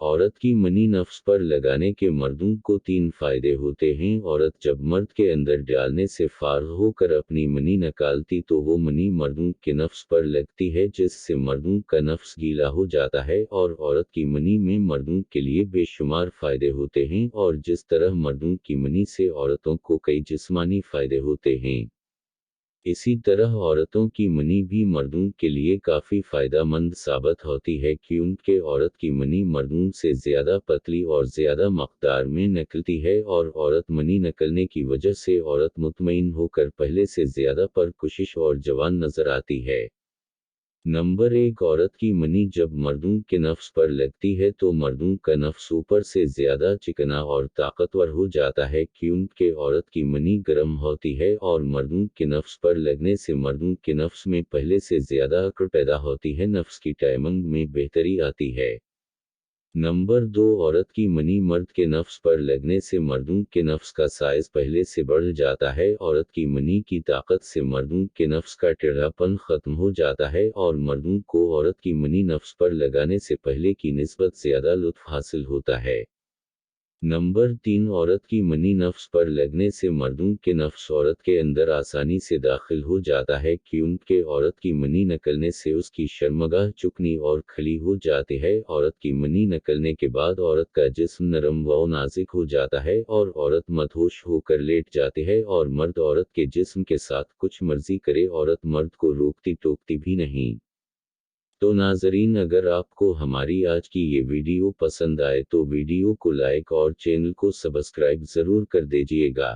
औरत की मनी नफ्स पर लगाने के मर्दों को 3 फायदे होते हैं। औरत जब मर्द के अंदर डालने से फारग होकर अपनी मनी निकालती तो वो मनी मर्दों के नफ्स पर लगती है, जिससे मर्दों का नफ्स गीला हो जाता है। और औरत की मनी में मर्दों के लिए बेशुमार फायदे होते हैं, और जिस तरह मर्दों की मनी से औरतों को कई जिस्मानी फायदे होते हैं, इसी तरह औरतों की मनी भी मर्दों के लिए काफ़ी फ़ायदेमंद साबित होती है, क्योंकि औरत की मनी मर्दों से ज़्यादा पतली और ज़्यादा मकदार में निकलती है, और औरत मनी निकलने की वजह से औरत मुतमईन होकर पहले से ज़्यादा परकुशिश और जवान नज़र आती है। नंबर 1, औरत की मनी जब मर्दों के नफ्स पर लगती है तो मर्दों का नफ्स ऊपर से ज़्यादा चिकना और ताकतवर हो जाता है, क्योंकि औरत की मनी गर्म होती है, और मर्दों के नफ्स पर लगने से मर्दों के नफ्स में पहले से ज़्यादा अकड़ पैदा होती है, नफ्स की टाइमिंग में बेहतरी आती है। नंबर 2, औरत की मनी मर्द के नफ्स पर लगने से मर्दों के नफ्स का साइज पहले से बढ़ जाता है। औरत की मनी की ताकत से मर्दों के नफ्स का टेढ़ापन खत्म हो जाता है, और मर्दों को औरत की मनी नफ्स पर लगाने से पहले की निस्बत ज़्यादा लुत्फ हासिल होता है। नंबर 3, औरत की मनी नफ्स पर लगने से मर्दों के नफ्स औरत के अंदर आसानी से दाखिल हो जाता है, क्योंकि औरत की मनी निकलने से उसकी शर्मगाह चुकनी और खली हो जाती है। औरत की मनी निकलने के बाद औरत का जिस्म नरम व नाजुक हो जाता है, और औरत मदहोश होकर लेट जाती है, और मर्द औरत के जिस्म के साथ कुछ मर्जी करे, औरत मर्द को रोकती टोकती भी नहीं। तो नाज़रीन, अगर आपको हमारी आज की ये वीडियो पसंद आए तो वीडियो को लाइक और चैनल को सब्सक्राइब ज़रूर कर दीजिएगा।